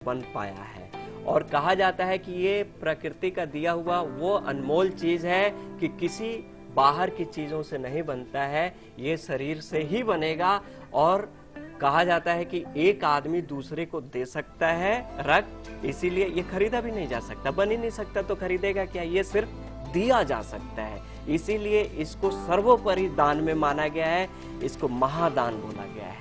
बन पाया है। और कहा जाता है कि ये प्रकृति का दिया हुआ वो अनमोल चीज है कि किसी बाहर की चीजों से नहीं बनता है, ये शरीर से ही बनेगा। और कहा जाता है कि एक आदमी दूसरे को दे सकता है रक्त, इसीलिए ये खरीदा भी नहीं जा सकता, बन ही नहीं सकता तो खरीदेगा क्या, ये सिर्फ दिया जा सकता है। इसीलिए इसको सर्वोपरि दान में माना गया है, इसको महादान बोला गया है।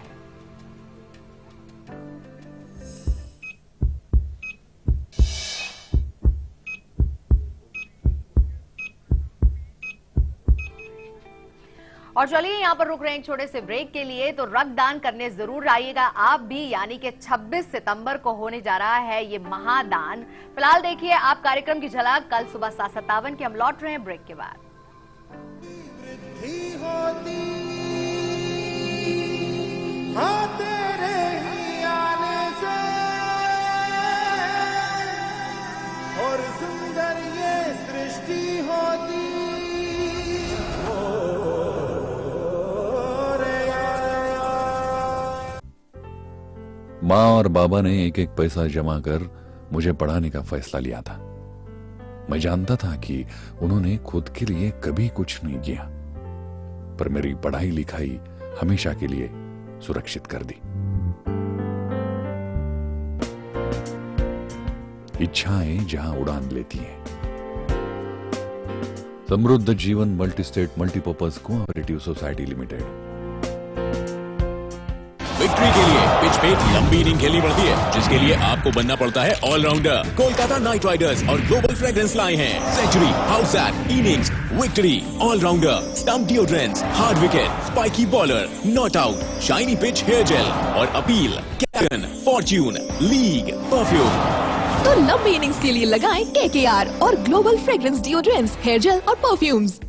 और चलिए यहाँ पर रुक रहे हैं एक छोटे से ब्रेक के लिए। तो रक्तदान करने जरूर आइएगा आप भी, यानी कि 26 सितंबर को होने जा रहा है ये महादान। फिलहाल देखिए आप कार्यक्रम की झलक कल सुबह 7:57 की। हम लौट रहे हैं ब्रेक के बाद। और सुंदर ये सृष्टि होती माँ और बाबा ने एक एक पैसा जमा कर मुझे पढ़ाने का फैसला लिया था। मैं जानता था कि उन्होंने खुद के लिए कभी कुछ नहीं किया, पर मेरी पढ़ाई लिखाई हमेशा के लिए सुरक्षित कर दी। इच्छाएं जहां उड़ान लेती हैं। समृद्ध जीवन multi state multipurpose cooperative society limited. Victory के लिए पिच पे लंबी इनिंग खेलनी पड़ती है, जिसके लिए आपको बनना पड़ता है ऑलराउंडर। कोलकाता नाइट राइडर्स और ग्लोबल फ्रेग्रेंस लाए हैं century, house eight, innings, victory, allrounder, stump deodorants, hard wicket, spiky bowler, not out, shiny pitch hair gel और appeal, Caron, fortune, league, perfume. तो लंबी इनिंग्स के लिए लगाएं KKR और global fragrance deodorants, hair gel और परफ्यूम्स।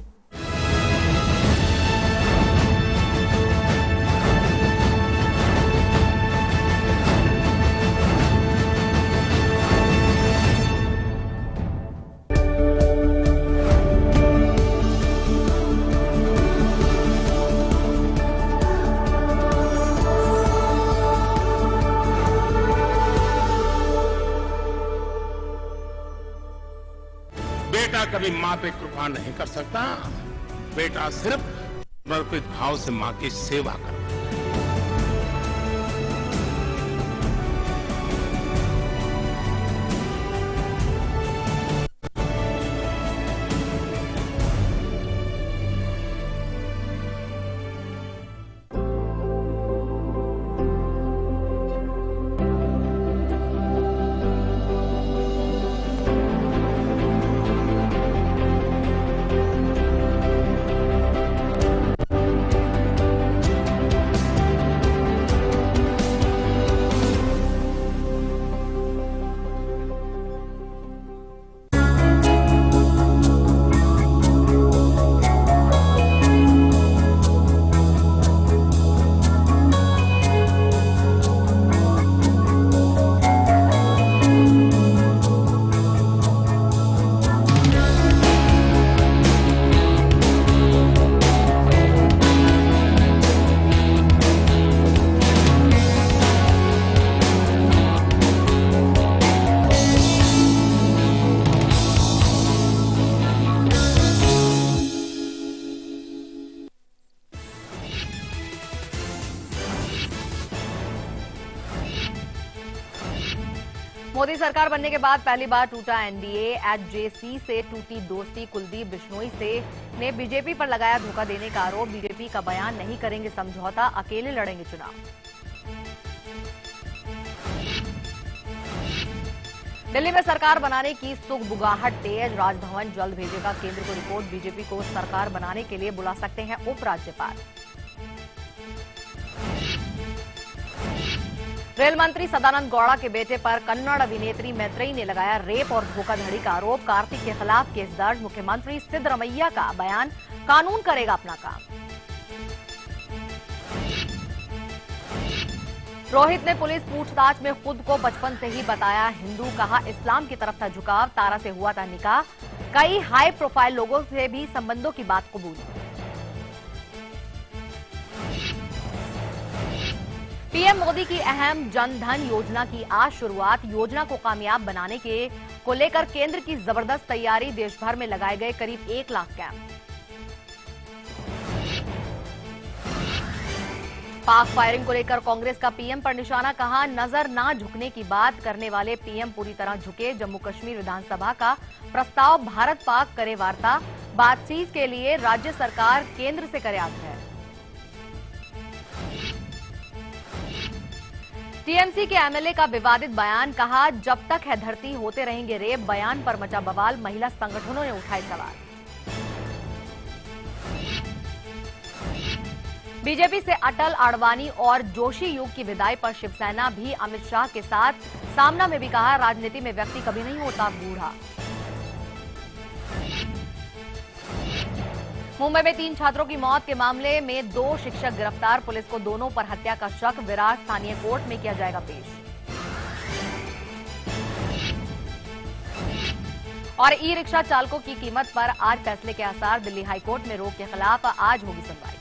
बेटा कभी माँ पे कृपा नहीं कर सकता, बेटा सिर्फ समर्पित भाव से माँ की सेवा करता। मोदी सरकार बनने के बाद पहली बार टूटा एनडीए। एचजेसी से टूटी दोस्ती। कुलदीप बिश्नोई से ने बीजेपी पर लगाया धोखा देने का आरोप। बीजेपी का बयान, नहीं करेंगे समझौता, अकेले लड़ेंगे चुनाव। दिल्ली में सरकार बनाने की सुगबुगाहट तेज। राजभवन जल्द भेजेगा केंद्र को रिपोर्ट। बीजेपी को सरकार बनाने के लिए बुला सकते हैं उपराज्यपाल। रेल मंत्री सदानंद गौड़ा के बेटे पर कन्नड़ अभिनेत्री मैत्रेयी ने लगाया रेप और धोखाधड़ी का आरोप। कार्तिक के खिलाफ केस दर्ज। मुख्यमंत्री सिद्धरमैया का बयान, कानून करेगा अपना काम। रोहित ने पुलिस पूछताछ में खुद को बचपन से ही बताया हिंदू। कहा इस्लाम की तरफ था झुकाव, तारा से हुआ था निकाह। कई हाई प्रोफाइल लोगों से भी संबंधों की बात कबूली। पीएम मोदी की अहम जन धन योजना की आज शुरुआत। योजना को कामयाब बनाने को लेकर केंद्र की जबरदस्त तैयारी। देश भर में लगाए गए करीब 1 लाख कैंप। पाक फायरिंग को लेकर कांग्रेस का पीएम पर निशाना। कहा, नजर ना झुकने की बात करने वाले पीएम पूरी तरह झुके। जम्मू कश्मीर विधानसभा का प्रस्ताव, भारत पाक करे वार्ता। बातचीत के लिए राज्य सरकार केंद्र से करे आग्रह। टीएमसी के एमएलए का विवादित बयान। कहा, जब तक है धरती होते रहेंगे रेप। बयान पर मचा बवाल। महिला संगठनों ने उठाए सवाल। बीजेपी से अटल, आडवाणी और जोशी युग की विदाई पर शिवसेना भी अमित शाह के साथ। सामना में भी कहा, राजनीति में व्यक्ति कभी नहीं होता बूढ़ा। मुंबई में 3 छात्रों की मौत के मामले में 2 शिक्षक गिरफ्तार। पुलिस को दोनों पर हत्या का शक। विरार स्थानीय कोर्ट में किया जाएगा पेश। और ई रिक्शा चालकों की कीमत पर आज फैसले के आसार। दिल्ली हाईकोर्ट में रोक के खिलाफ आज होगी सुनवाई।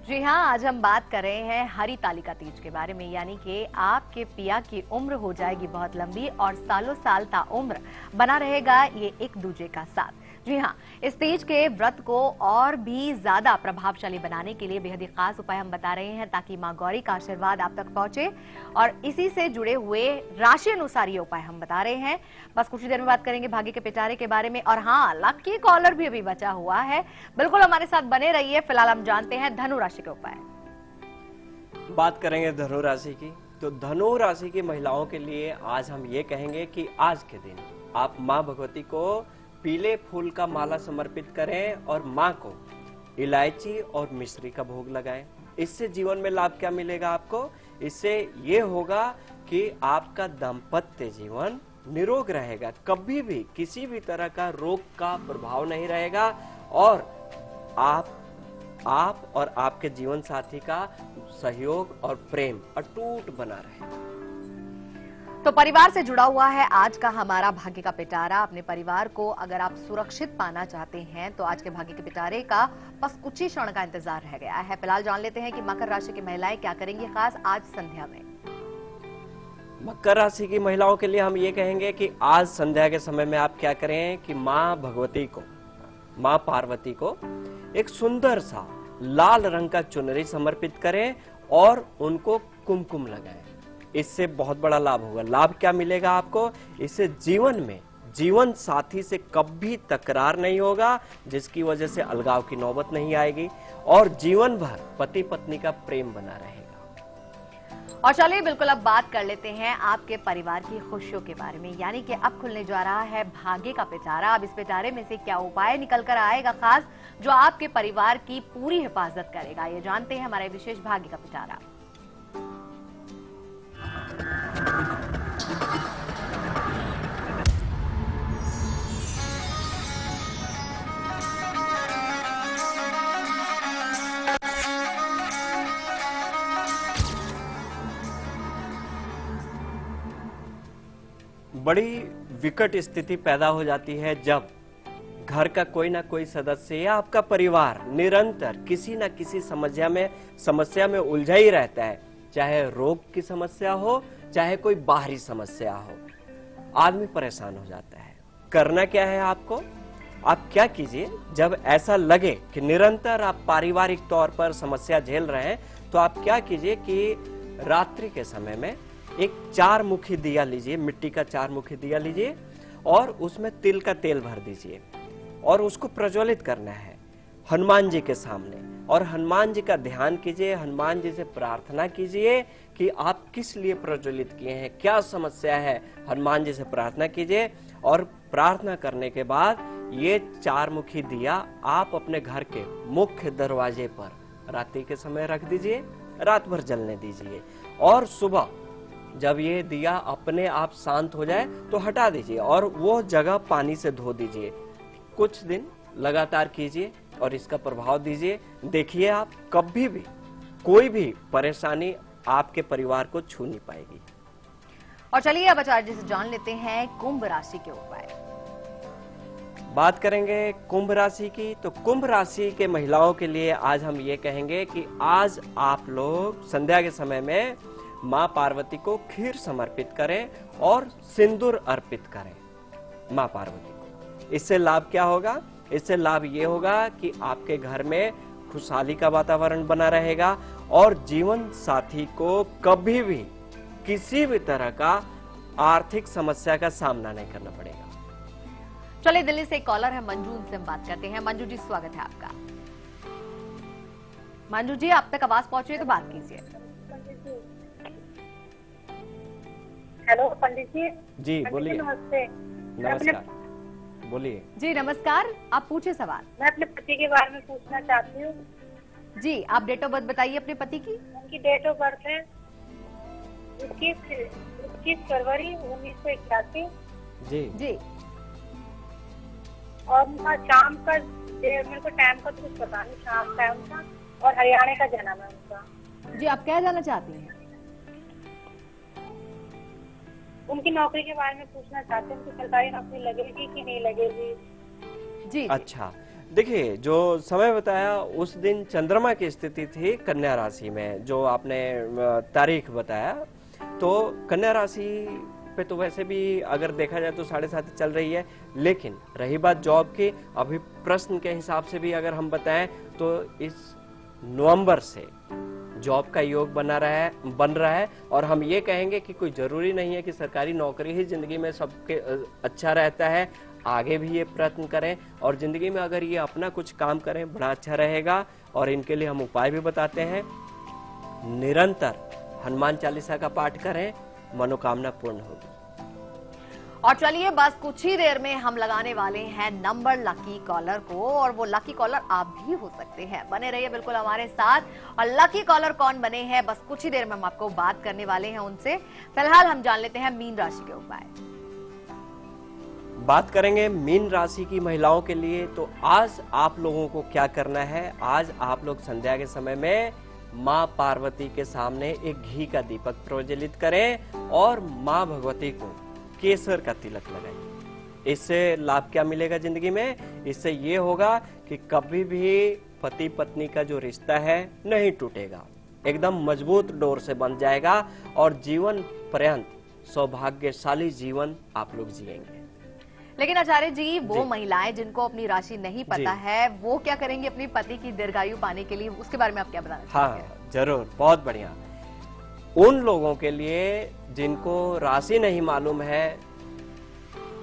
जी हाँ, आज हम बात कर रहे हैं हरितालिका तीज के बारे में, यानी कि आपके पिया की उम्र हो जाएगी बहुत लंबी और सालों साल ताउम्र बना रहेगा ये एक दूजे का साथ। जी हाँ, इस तीज के व्रत को और भी ज्यादा प्रभावशाली बनाने के लिए बेहद ही खास उपाय हम बता रहे हैं, ताकि मां गौरी का आशीर्वाद आप तक पहुंचे। और इसी से जुड़े हुए राशि अनुसार ये उपाय हम बता रहे हैं। बस कुछ ही देर में बात करेंगे भाग्य के पिटारे के बारे में। और हाँ, लकी कॉलर भी अभी बचा हुआ है, बिल्कुल हमारे साथ बने रहिए। फिलहाल हम जानते हैं धनु राशि के उपाय। बात करेंगे धनु राशि की, तो धनु राशि की महिलाओं के लिए आज हम ये कहेंगे कि आज के दिन आप मां भगवती को पीले फूल का माला समर्पित करें और मां को इलायची और मिश्री का भोग लगाएं। इससे जीवन में लाभ क्या मिलेगा आपको? इससे ये होगा कि आपका दाम्पत्य जीवन निरोग रहेगा, कभी भी किसी भी तरह का रोग का प्रभाव नहीं रहेगा और आप और आपके जीवन साथी का सहयोग और प्रेम अटूट बना रहे। तो परिवार से जुड़ा हुआ है आज का हमारा भाग्य का पिटारा। अपने परिवार को अगर आप सुरक्षित पाना चाहते हैं तो आज के भाग्य के पिटारे का बस कुछ ही क्षण का इंतजार रह गया है। फिलहाल जान लेते हैं कि मकर राशि की महिलाएं क्या करेंगी खास आज संध्या में। मकर राशि की महिलाओं के लिए हम ये कहेंगे कि आज संध्या के समय में आप क्या करें कि मां भगवती को, मां पार्वती को एक सुंदर सा लाल रंग का चुनरी समर्पित करें और उनको कुमकुम लगाएं। इससे बहुत बड़ा लाभ होगा। लाभ क्या मिलेगा आपको? इससे जीवन में जीवन साथी से कभी तकरार नहीं होगा, जिसकी वजह से अलगाव की नौबत नहीं आएगी और जीवन भर पति पत्नी का प्रेम बना रहेगा। और चलिए बिल्कुल अब बात कर लेते हैं आपके परिवार की खुशियों के बारे में, यानी कि अब खुलने जा रहा है भाग्य का पिटारा। अब इस पिटारे में से क्या उपाय निकल कर आएगा खास, जो आपके परिवार की पूरी हिफाजत करेगा, ये जानते हैं हमारे विशेष भाग्य का पिटारा। बड़ी विकट स्थिति पैदा हो जाती है जब घर का कोई ना कोई सदस्य या आपका परिवार निरंतर किसी न किसी समस्या में उलझा ही रहता है। चाहे रोग की समस्या हो, चाहे कोई बाहरी समस्या हो, आदमी परेशान हो जाता है। करना क्या है आपको? आप क्या कीजिए, जब ऐसा लगे कि निरंतर आप पारिवारिक तौर पर समस्या झेल रहे हैं, तो आप क्या कीजिए कि रात्रि के समय में एक 4 मुखी दिया लीजिए, मिट्टी का 4 मुखी दिया लीजिए और उसमें तिल का तेल भर दीजिए और उसको प्रज्वलित करना है हनुमान जी के सामने। और हनुमान जी का ध्यान कीजिए, हनुमान जी से प्रार्थना कीजिए कि आप किस लिए प्रज्वलित किए हैं, क्या समस्या है, हनुमान जी से प्रार्थना कीजिए। और प्रार्थना करने के बाद ये 4 मुखी दिया आप अपने घर के मुख्य दरवाजे पर रात्रि के समय रख दीजिए, रात भर जलने दीजिए और सुबह जब ये दिया अपने आप शांत हो जाए तो हटा दीजिए और वो जगह पानी से धो दीजिए। कुछ दिन लगातार कीजिए और इसका प्रभाव दीजिए। देखिए आप कभी भी कोई भी परेशानी आपके परिवार को छू नहीं पाएगी। और चलिए अब आचार्य जी से जान लेते हैं कुंभ राशि के उपाय। बात करेंगे कुंभ राशि की, तो कुंभ राशि के महिलाओं के लिए आज हम ये कहेंगे कि आज आप लोग संध्या के समय में माँ पार्वती को खीर समर्पित करें और सिंदूर अर्पित करें माँ पार्वती को। इससे लाभ क्या होगा? इससे लाभ ये होगा कि आपके घर में खुशहाली का वातावरण बना रहेगा और जीवन साथी को कभी भी किसी भी तरह का आर्थिक समस्या का सामना नहीं करना पड़ेगा। चलिए दिल्ली से एक कॉलर है मंजू, उनसे हम बात करते हैं। मंजू जी स्वागत है आपका। मंजू जी आप तक आवाज पहुंच रही है तो बात कीजिए। हेलो पंडित जी। जी बोलिए। नमस्ते। नमस्कार, बोलिए। जी नमस्कार, आप पूछे सवाल। मैं अपने पति के बारे में पूछना चाहती हूँ। जी आप डेट ऑफ बर्थ बताइए अपने पति की। उनकी डेट ऑफ बर्थ है 21 फरवरी 1981। जी और उनका शाम का, मेरे को टाइम का तो कुछ पता नहीं, शाम का है उनका, और हरियाणा का जन्म है उनका। जी आप क्या जानना चाहती हैं? उनकी नौकरी के बारे में पूछना चाहते हैं, उनकी सरकारी नौकरी लगेगी कि नहीं लगेगी। जी अच्छा, देखिए जो समय बताया उस दिन चंद्रमा की स्थिति थी कन्या राशि में, जो आपने तारीख बताया, तो कन्या राशि पे तो वैसे भी अगर देखा जाए तो 7.5 चल रही है। लेकिन रही बात जॉब की, अभी प्रश्न के हिसाब से भी अगर हम बताएं तो इस नवंबर से जॉब का योग बन रहा है और हम ये कहेंगे कि कोई जरूरी नहीं है कि सरकारी नौकरी ही जिंदगी में सबके अच्छा रहता है। आगे भी ये प्रयत्न करें और जिंदगी में अगर ये अपना कुछ काम करें बड़ा अच्छा रहेगा। और इनके लिए हम उपाय भी बताते हैं। निरंतर हनुमान चालीसा का पाठ करें, मनोकामना पूर्ण होगी। और चलिए बस कुछ ही देर में हम लगाने वाले हैं नंबर लकी कॉलर को, और वो लकी कॉलर आप भी हो सकते हैं। बने रहिए बिल्कुल हमारे साथ। और लकी कॉलर कौन बने हैं बस कुछ ही देर में हम आपको बात करने वाले हैं उनसे। फिलहाल हम जान लेते हैं मीन राशि के उपाय। बात करेंगे मीन राशि की महिलाओं के लिए, तो आज आप लोगों को क्या करना है? आज आप लोग संध्या के समय में माँ पार्वती के सामने एक घी का दीपक प्रज्वलित करें और माँ भगवती को केसर का तिलक लगाइए। इससे लाभ क्या मिलेगा जिंदगी में? इससे ये होगा कि कभी भी पति पत्नी का जो रिश्ता है नहीं टूटेगा, एकदम मजबूत डोर से बन जाएगा और जीवन पर्यंत सौभाग्यशाली जीवन आप लोग जिएंगे। लेकिन आचार्य जी वो महिलाएं जिनको अपनी राशि नहीं पता है वो क्या करेंगे अपनी पति की दीर्घायु पाने के लिए, उसके बारे में आप क्या बताना चाहेंगे? हाँ जरूर, बहुत बढ़िया। उन लोगों के लिए जिनको राशि नहीं मालूम है,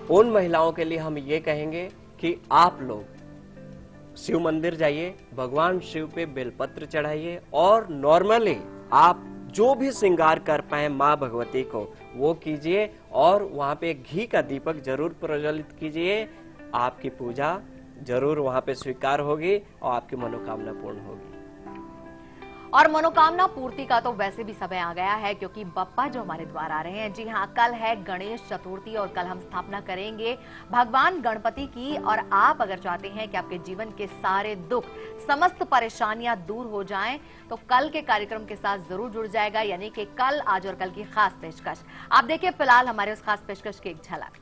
उन महिलाओं के लिए हम ये कहेंगे कि आप लोग शिव मंदिर जाइए, भगवान शिव पे बेलपत्र चढ़ाइए और नॉर्मली आप जो भी श्रृंगार कर पाए माँ भगवती को वो कीजिए और वहां पे घी का दीपक जरूर प्रज्वलित कीजिए। आपकी पूजा जरूर वहां पे स्वीकार होगी और आपकी मनोकामना पूर्ण होगी। और मनोकामना पूर्ति का तो वैसे भी समय आ गया है क्योंकि बप्पा जो हमारे द्वार आ रहे हैं। जी हाँ, कल है गणेश चतुर्थी और कल हम स्थापना करेंगे भगवान गणपति की। और आप अगर चाहते हैं कि आपके जीवन के सारे दुख, समस्त परेशानियां दूर हो जाएं, तो कल के कार्यक्रम के साथ जरूर जुड़ जाएगा। यानी कि कल, आज और कल की खास पेशकश आप देखिए। फिलहाल हमारे उस खास पेशकश की एक झलक।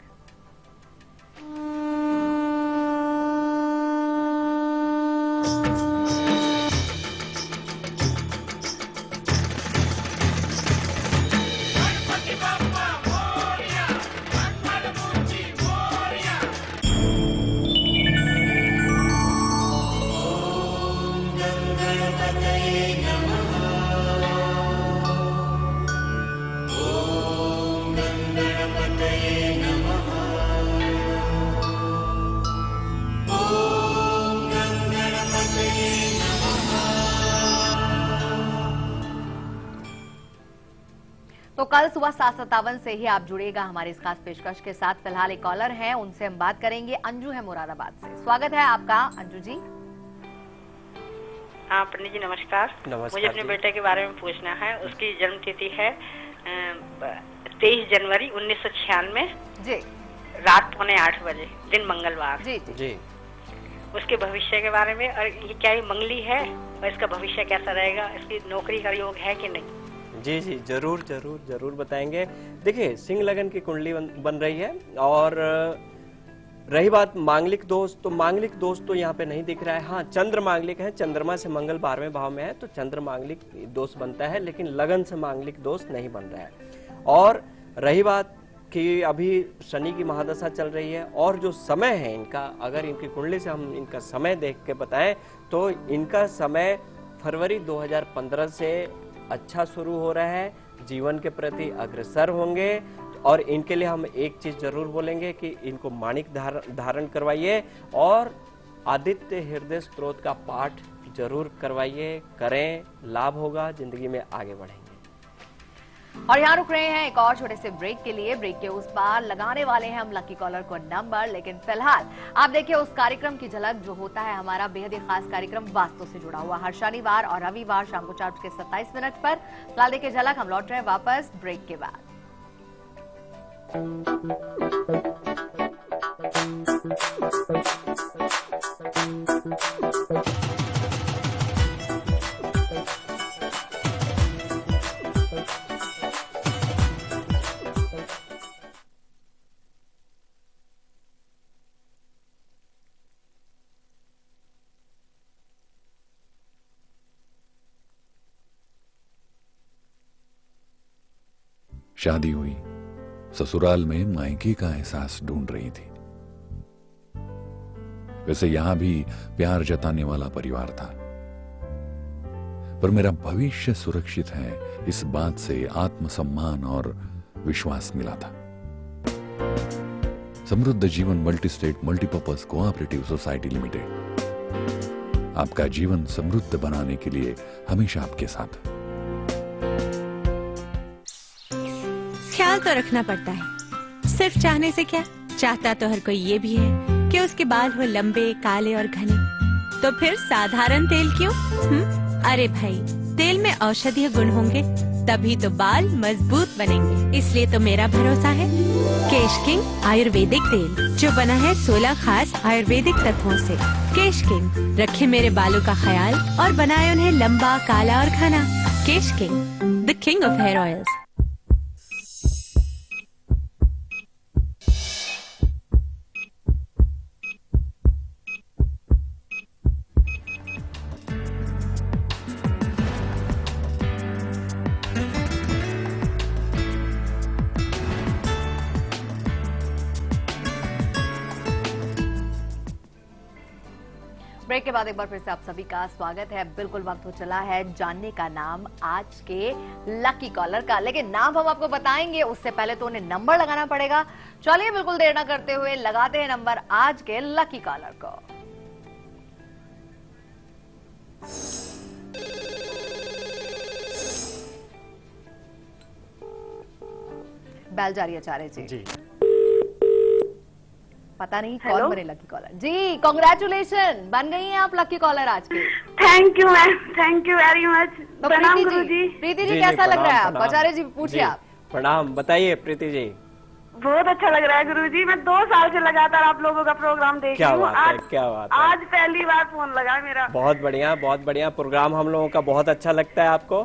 तो कल सुबह 7:57 से ही आप जुड़ेगा हमारे इस खास पेशकश के साथ। फिलहाल एक कॉलर हैं, उनसे हम बात करेंगे। अंजू है मुरादाबाद से। स्वागत है आपका अंजू जी। हाँ पंडित जी नमस्कार। मुझे अपने बेटे के बारे में पूछना है। उसकी जन्म तिथि है 23 जनवरी 1996 जी, रात 7:45 बजे, दिन मंगलवार। जी जी। उसके भविष्य के बारे में, और ये क्या ये मंगली है और इसका भविष्य कैसा रहेगा, इसकी नौकरी का योग है कि नहीं? जी जी, जरूर जरूर जरूर बताएंगे। देखिए, सिंह लगन की कुंडली बन रही है, और रही बात मांगलिक दोष, तो मांगलिक दोष तो यहाँ पे नहीं दिख रहा है। हाँ, चंद्र मांगलिक है, चंद्रमा से मंगल 12वें भाव में है, तो चंद्र मांगलिक दोष बनता है, लेकिन लगन से मांगलिक दोष नहीं बन रहा है। और रही बात कि अभी शनि की महादशा चल रही है, और जो समय है इनका, अगर इनकी कुंडली से हम इनका समय देख के बताएं तो इनका समय फरवरी 2015 से अच्छा शुरू हो रहा है, जीवन के प्रति अग्रसर होंगे। और इनके लिए हम एक चीज जरूर बोलेंगे कि इनको माणिक धारण करवाइए, और आदित्य हृदय स्तोत्र का पाठ जरूर करवाइए, करें, लाभ होगा, जिंदगी में आगे बढ़ेंगे। और यहाँ रुक रहे हैं एक और छोटे से ब्रेक के लिए। ब्रेक के उस पार लगाने वाले हैं हम लकी कॉलर को नंबर, लेकिन फिलहाल आप देखिए उस कार्यक्रम की झलक जो होता है हमारा बेहद ही खास कार्यक्रम वास्तु से जुड़ा हुआ, हर शनिवार और रविवार शाम को 4:27 पर। फिलहाल देखिए झलक, हम लौट रहे हैं वापस ब्रेक के बाद। शादी हुई, ससुराल में मायके का एहसास ढूंढ रही थी। वैसे यहां भी प्यार जताने वाला परिवार था, पर मेरा भविष्य सुरक्षित है इस बात से आत्मसम्मान और विश्वास मिला था। समृद्ध जीवन multi state multipurpose cooperative society limited आपका जीवन समृद्ध बनाने के लिए हमेशा आपके साथ। ख्याल तो रखना पड़ता है, सिर्फ चाहने से क्या, चाहता तो हर कोई ये भी है कि उसके बाल हो लंबे, काले और घने। तो फिर साधारण तेल क्यों? अरे भाई, तेल में औषधीय गुण होंगे तभी तो बाल मजबूत बनेंगे। इसलिए तो मेरा भरोसा है केश किंग आयुर्वेदिक तेल, जो बना है 16 खास आयुर्वेदिक तत्वों से। केश किंग रखे मेरे बालों का ख्याल और बनाए उन्हें लंबा, काला और घना। केश king, the king of hair oils. Break के बाद एक बार फिर से आप सभी का स्वागत है। बिल्कुल वक्त हो चला है जानने का नाम आज के लकी कॉलर का, लेकिन नाम हम आपको बताएंगे उससे पहले तो उन्हें नंबर लगाना पड़ेगा। चलिए बिल्कुल देर न करते हुए लगाते हैं नंबर आज के लकी कॉलर को। बैल जारी आचार्य जी। पता नहीं कौन बने लकी कॉलर। जी कांग्रेचुलेशन, बन गई हैं आप लकी कॉलर आज की। Thank you ma'am, thank you very much. प्रणाम गुरु जी। प्रीति जी कैसा लग रहा है आप? आचार्य जी पूछिए आप। प्रणाम, बताइए प्रीति जी। बहुत अच्छा लग रहा है गुरु जी, मैं 2 साल से लगातार आप लोगों का प्रोग्राम देख रही हूँ। क्या बात है, आज पहली बार फोन लगा मेरा। बहुत बढ़िया, बहुत बढ़िया। प्रोग्राम हम लोगों का बहुत अच्छा लगता है आपको?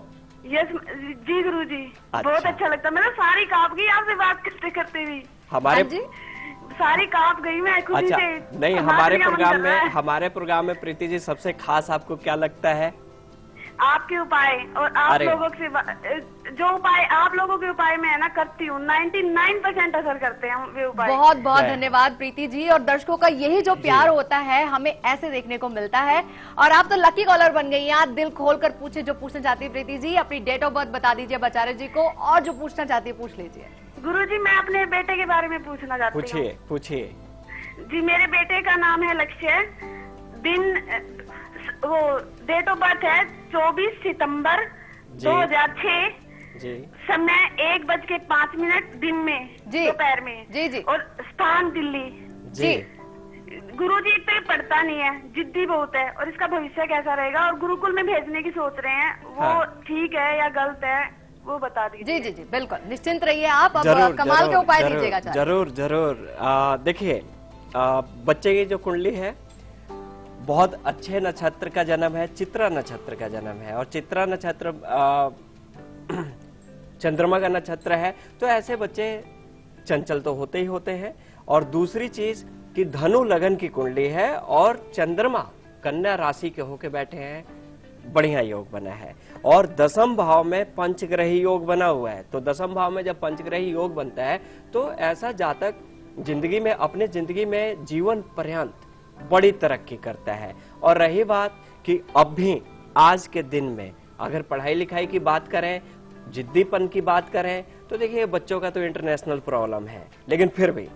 यस जी गुरु जी, बहुत अच्छा लगता है। मैंने सारी काप गई आपसे बात करते करते भी। हमारे सारी काप गई मैं खुशी से। नहीं, हमारे प्रोग्राम में प्रीति जी सबसे खास आपको क्या लगता है? आपके उपाय, और आप लोगों से जो उपाय आप लोगों के उपाय में है ना करती हूँ, 99% असर करते हैं वे उपाय। बहुत बहुत धन्यवाद प्रीति जी। और दर्शकों का यही जो प्यार होता है हमें ऐसे देखने को मिलता है। और आप तो लकी कॉलर बन गई हैं। आप दिल खोल कर पूछे जो पूछना चाहती है प्रीति जी। अपनी डेट ऑफ बर्थ बता दीजिए आचार्य जी को, और जो पूछना चाहती है पूछ लीजिए। गुरुजी मैं अपने बेटे के बारे में पूछना चाहती हूँ। पूछिए। जी मेरे बेटे का नाम है लक्ष्य, दिन वो डेट ऑफ बर्थ है 24 सितंबर 2006, समय 1:05 दिन में, दोपहर में जी, और स्थान दिल्ली जी। गुरुजी एक तो ये पढ़ता नहीं है, जिद्दी बहुत है, और इसका भविष्य कैसा रहेगा, और गुरुकुल में भेजने की सोच रहे हैं, वो ठीक है या गलत है वो बता दीजिए। जी जी जी बिल्कुल, निश्चिंत रहिए आप। अब कमाल के उपाय दीजिएगा। जरूर जरूर। देखिए बच्चे की जो कुंडली है बहुत अच्छे नक्षत्र का जन्म है, चित्रा नक्षत्र का जन्म है, और चित्रा नक्षत्र चंद्रमा का नक्षत्र है, तो ऐसे बच्चे चंचल तो होते ही होते हैं। और दूसरी चीज कि धनु लगन की कुंडली है और चंद्रमा कन्या राशि के होके बैठे हैं, बढ़िया योग बना है। और दसम भाव में पंचग्रही योग बना हुआ है, तो दसम भाव में जब पंचग्रही योग बनता है तो ऐसा जातक जिंदगी में, अपने जिंदगी में जीवन पर्यंत बड़ी तरक्की करता है। और रही बात कि अब भी आज के दिन में अगर पढ़ाई लिखाई की बात करें, जिद्दीपन की बात करें, तो देखिए बच्चों का तो इंटरनेशनल प्रॉब्लम है, लेकिन फिर भी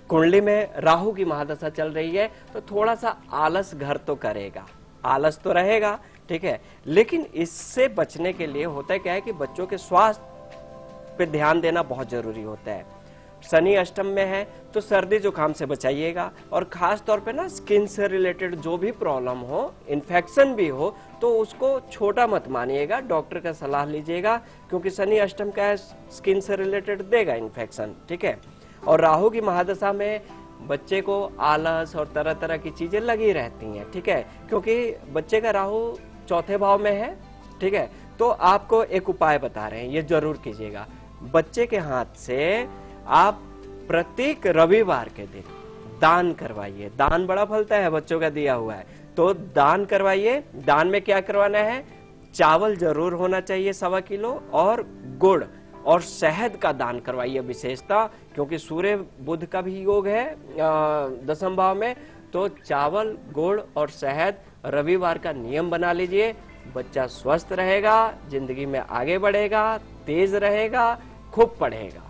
कुंडली में राहु की महादशा चल रही है, तो थोड़ा सा आलस घर तो करेगा, आलस तो रहेगा, ठीक है। लेकिन इससे बचने के लिए होता है क्या है कि बच्चों के स्वास्थ्य पे ध्यान देना बहुत जरूरी होता है। शनि अष्टम में है तो सर्दी जुकाम से बचाइएगा, और खास तौर पे ना स्किन से रिलेटेड जो भी प्रॉब्लम हो, इन्फेक्शन भी हो, तो उसको छोटा मत मानिएगा, डॉक्टर का सलाह लीजिएगा, क्योंकि शनि अष्टम का है, स्किन से रिलेटेड देगा इन्फेक्शन, ठीक है। और राहु की महादशा में बच्चे को आलस और तरह तरह की चीजें लगी रहती हैं, ठीक है, क्योंकि बच्चे का राहु चौथे भाव में है, ठीक है। तो आपको एक उपाय बता रहे हैं, ये जरूर कीजिएगा। बच्चे के हाथ से आप प्रत्येक रविवार के दिन दान करवाइए, दान बड़ा फलता है, बच्चों का दिया हुआ है, तो दान करवाइए। दान में क्या करवाना है, चावल जरूर होना चाहिए 1.25 किलो, और गुड़ और शहद का दान करवाइए विशेषता, क्योंकि सूर्य बुध का भी योग है दसम भाव में, तो चावल, गुड़ और शहद रविवार का नियम बना लीजिए। बच्चा स्वस्थ रहेगा, जिंदगी में आगे बढ़ेगा, तेज रहेगा, खूब पढ़ेगा।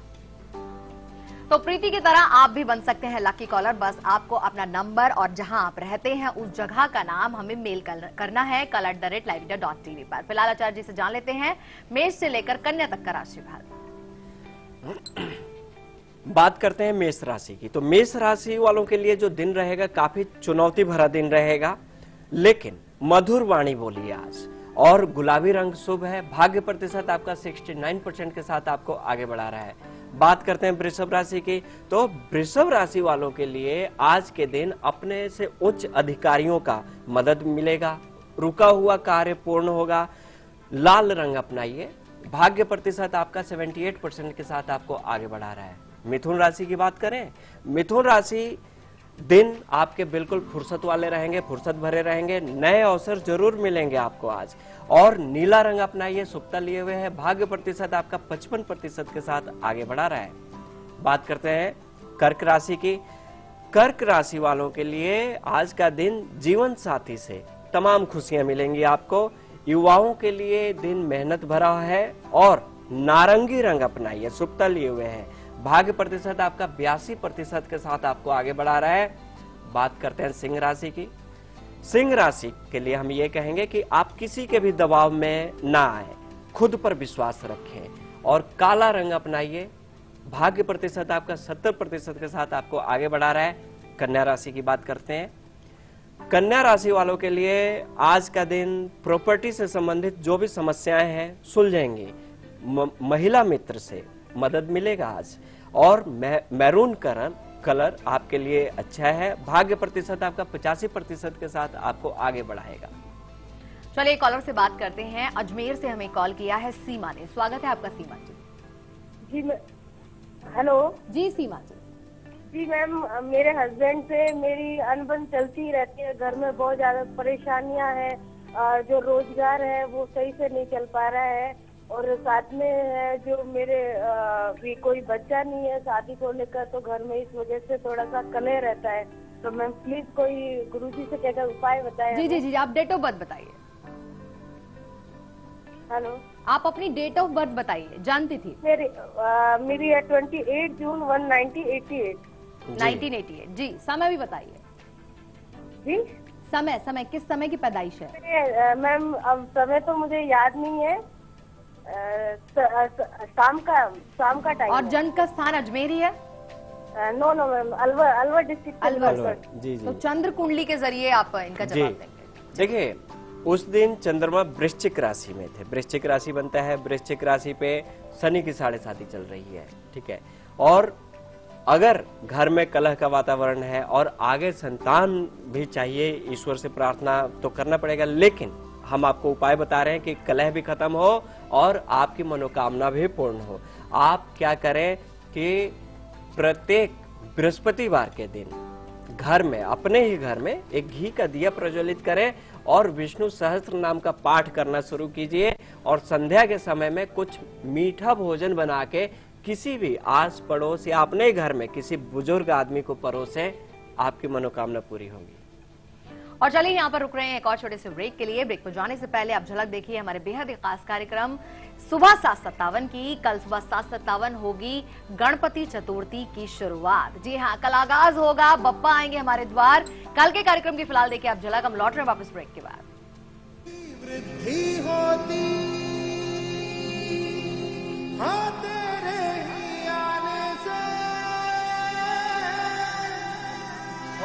तो प्रीति की तरह आप भी बन सकते हैं लकी कॉलर। बस आपको अपना नंबर और जहां आप रहते हैं उस जगह का नाम हमें मेल करना है kal@livereader.tv पर। फिलहाल आचार्य जी से जान लेते हैं मेष से लेकर कन्या तक का राशिफल। बात करते हैं मेष राशि की। तो मेष राशि वालों के लिए जो दिन रहेगा काफी चुनौती भरा दिन रहेगा, लेकिन मधुर वाणी बोलिए आज, और गुलाबी रंग शुभ है। भाग्य प्रतिशत आपका 69% के साथ आपको आगे बढ़ा रहा है। बात करते हैं वृषभ राशि की। तो वृषभ राशि वालों के लिए आज के दिन अपने से उच्च अधिकारियों का मदद मिलेगा, रुका हुआ कार्य पूर्ण होगा। लाल रंग अपनाइए। भाग्य प्रतिशत आपका 78% के साथ आपको आगे बढ़ा रहा है। मिथुन राशि की बात करें, मिथुन राशि दिन आपके बिल्कुल फुर्सत वाले रहेंगे, फुर्सत भरे रहेंगे, नए अवसर जरूर मिलेंगे आपको आज। और नीला रंग अपनाइए, सुप्ता लिए हुए है। भाग्य प्रतिशत आपका 55% के साथ आगे बढ़ा रहा है। बात करते हैं कर्क राशि की। कर्क राशि वालों के लिए आज का दिन जीवन साथी से तमाम खुशियां मिलेंगी आपको। युवाओं के लिए दिन मेहनत भरा है, और नारंगी रंग अपनाइए, सुप्ता लिए हुए है। भाग्य प्रतिशत आपका 82% के साथ आपको आगे बढ़ा रहा है। बात करते हैं सिंह राशि की। सिंह राशि के लिए हम ये कहेंगे कि आप किसी के भी दबाव में ना आए, खुद पर विश्वास रखें और काला रंग अपनाइए। भाग्य प्रतिशत आपका 70% के साथ आपको आगे बढ़ा रहा है। कन्या राशि की बात करते हैं। कन्या राशि वालों के लिए आज का दिन प्रॉपर्टी से संबंधित जो भी समस्याएं हैं सुलझेंगी। महिला मित्र से मदद मिलेगा आज, और मैरून कलर आपके लिए अच्छा है। भाग्य प्रतिशत आपका 85% के साथ आपको आगे बढ़ाएगा। चलिए कॉलर से बात करते हैं। अजमेर से हमें कॉल किया है सीमा ने। स्वागत है आपका सीमा जी। जी हेलो जी सीमा जी। जी मैम, मेरे हस्बैंड से मेरी अनबन चलती रहती है, घर में बहुत ज्यादा परेशानियां हैं, जो रोजगार है वो सही से नहीं चल पा रहा है, और साथ में है जो मेरे भी कोई बच्चा नहीं है शादी को लेकर, तो घर में इस वजह से थोड़ा सा कलह रहता है। तो मैम प्लीज कोई गुरुजी से कहकर उपाय बताएं। जी जी जी, आप डेट ऑफ बर्थ बताइए। हेलो, आप अपनी डेट ऑफ बर्थ बताइए, जानती थी? मेरी है 28 जून 1988। 1988 जी। समय भी बताइए जी। समय किस समय की पैदाइश है? मैम अब समय तो मुझे याद नहीं है, शाम का टाइम। और जन्म का स्थान अजमेर ही है? No ma'am, Alwar district. Alwar ji. तो चंद्र कुंडली के जरिए आप इनका जवाब देंगे। देखिए, उस दिन चंद्रमा वृश्चिक राशि में थे। वृश्चिक राशि बनता है, वृश्चिक राशि पे शनि की 7.5 चल रही है, ठीक है। और अगर घर में कलह का वातावरण है और आगे संतान भी चाहिए, ईश्वर से प्रार्थना तो करना पड़ेगा, लेकिन हम आपको उपाय बता रहे हैं कि कलह भी खत्म हो और आपकी मनोकामना भी पूर्ण हो। आप क्या करें कि प्रत्येक बृहस्पतिवार के दिन घर में, अपने ही घर में एक घी का दिया प्रज्वलित करें और विष्णु सहस्त्र नाम का पाठ करना शुरू कीजिए और संध्या के समय में कुछ मीठा भोजन बना के किसी भी आस पड़ोस या अपने घर में किसी बुजुर्ग आदमी को परोसे, आपकी मनोकामना पूरी होगी। और चलिए यहाँ पर रुक रहे हैं एक और छोटे से ब्रेक के लिए। ब्रेक पर जाने से पहले आप झलक देखिए हमारे बेहद ही खास कार्यक्रम सुबह 7:57 की। कल सुबह 7:57 होगी गणपति चतुर्थी की शुरुआत। जी हाँ, कल आगाज होगा, बप्पा आएंगे हमारे द्वार। कल के कार्यक्रम की फिलहाल देखिए आप झलक। हम लौट रहे हैं वापस ब्रेक के बाद। वृद्धि होती हाँ तेरे ही आने से,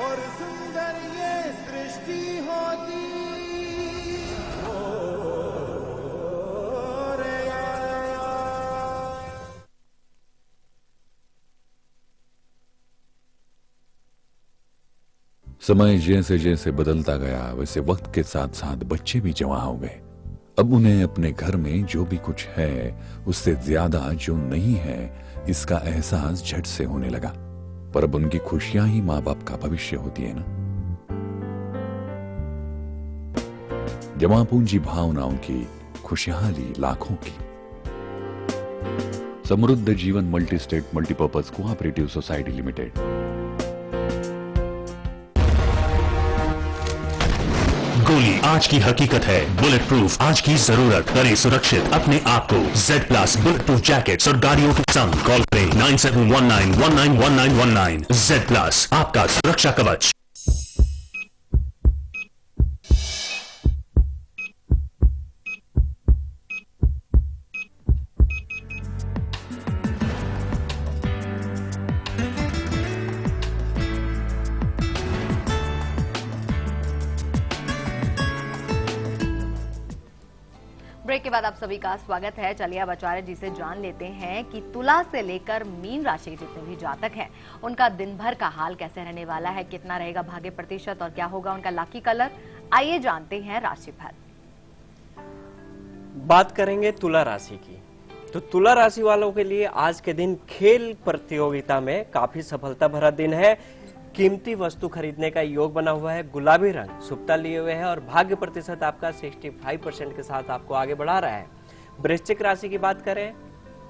और सुंदर ये सृष्टि होती समय जैसे जैसे बदलता गया वैसे वक्त के साथ साथ बच्चे भी जवां हो गए। अब उन्हें अपने घर में जो भी कुछ है उससे ज्यादा जो नहीं है इसका एहसास झट से होने लगा। पर अब उनकी खुशियां ही माँ बाप का भविष्य होती है ना। जमा पूंजी भावनाओं की, खुशहाली लाखों की। समृद्ध जीवन multi state multipurpose cooperative society limited. गोली आज की हकीकत है, बुलेट प्रूफ आज की जरूरत। करें सुरक्षित अपने आप को। Z+ बुलेट प्रूफ जैकेट्स और गाड़ियों के संग कॉल करें 9719191919। Z+ आपका सुरक्षा कवच। ब्रेक के बाद आप सभी का स्वागत है। चलिए अब आचार्य जी से जान लेते हैं कि तुला से लेकर मीन राशि के जितने भी जातक हैं उनका दिन भर का हाल कैसे रहने वाला है, कितना रहेगा भाग्य प्रतिशत और क्या होगा उनका लकी कलर। आइए जानते हैं राशिफल। बात करेंगे तुला राशि की। तो तुला राशि वालों के लिए आज के दिन खेल प्रतियोगिता में काफी सफलता भरा दिन है। कीमती वस्तु खरीदने का योग बना हुआ है। गुलाबी रंग सुप्ता लिए हुए है और भाग्य प्रतिशत आपका 65% के साथ आपको आगे बढ़ा रहा है। वृश्चिक राशि की बात करें,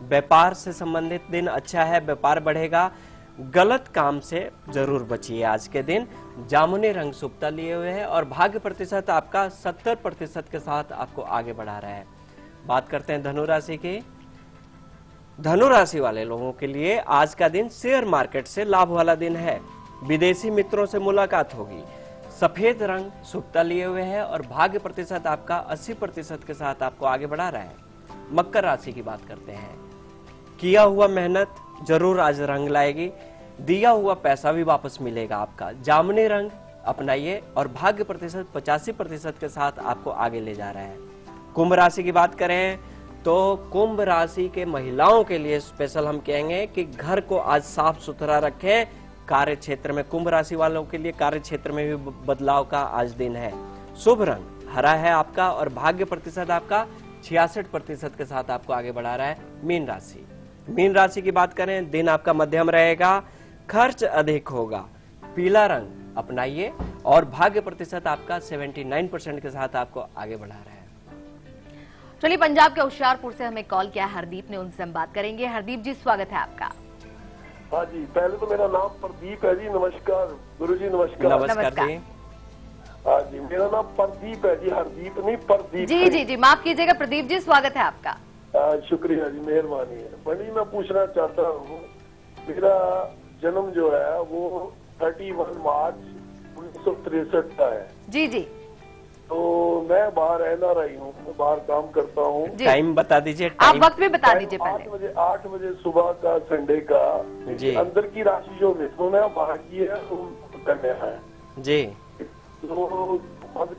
व्यापार से संबंधित दिन अच्छा है, व्यापार बढ़ेगा। गलत काम से जरूर बचिए आज के दिन। जामुनी रंग सुप्ता लिए हुए है और भाग्य प्रतिशत आपका 70% के साथ आपको आगे बढ़ा रहा है। बात करते हैं धनु राशि की। धनु राशि वाले लोगों के लिए आज का दिन शेयर मार्केट से लाभ वाला दिन है। विदेशी मित्रों से मुलाकात होगी। सफेद रंग सुप्ता लिए हुए है और भाग्य प्रतिशत आपका 80% के साथ आपको आगे बढ़ा रहा है। मकर राशि की बात करते हैं। किया हुआ मेहनत जरूर आज रंग लाएगी। दिया हुआ पैसा भी वापस मिलेगा आपका। जामुनी रंग अपनाइए और भाग्य प्रतिशत 85% के साथ आपको आगे ले जा रहा है। कुंभ राशि की बात करें तो कुंभ राशि के महिलाओं के लिए स्पेशल हम कहेंगे कि घर को आज साफ सुथरा रखें। कार्य क्षेत्र में कुंभ राशि वालों के लिए कार्य क्षेत्र में भी बदलाव का आज दिन है। शुभ रंग हरा है आपका और भाग्य प्रतिशत आपका 66% के साथ आपको आगे बढ़ा रहा है। मीन राशि, मीन राशि की बात करें, दिन आपका मध्यम रहेगा, खर्च अधिक होगा। पीला रंग अपनाइए और भाग्य प्रतिशत आपका 79% के साथ आपको आगे बढ़ा रहा है। चलिए पंजाब के होशियारपुर से हमें कॉल किया हरदीप ने, उनसे हम बात करेंगे। हरदीप जी स्वागत है आपका। हाँ जी, पहले तो मेरा नाम प्रदीप है जी। नमस्कार गुरुजी। नमस्कार। नमस्कार जी। हाँ जी, मेरा नाम प्रदीप है जी, हरदीप नहीं प्रदीप। जी जी जी, माफ कीजिएगा प्रदीप जी, स्वागत है आपका। शुक्रिया जी, मेहरबानी है। बड़ी मैं पूछना चाहता हूँ, मेरा जन्म जो है वो 31 मार्च 1963 का है। जी जी। तो मैं बाहर NRI हूँ, बाहर काम करता हूँ। टाइम बता दीजिए। आप वक्त भी बता दीजिए पहले। 8 बजे सुबह का संडे का जी। अंदर की राशि जो मिथुन है बाहर की है कन्या है जी। तो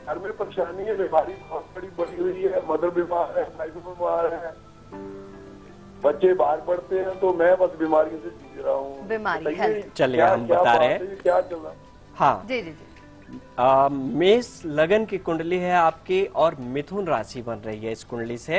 घर में परेशानी है, बीमारी बहुत बड़ी बढ़ी हुई है, मदर बीमार है, भाई बीमार है, बच्चे बाहर पढ़ते हैं, तो मैं बस बीमारियों से जूझ रहा हूँ। बीमारी, चलिए हम बता रहे हैं। क्या चल रहा? हाँ जी जी जी। मेष लगन की कुंडली है आपकी और मिथुन राशि बन रही है इस कुंडली से।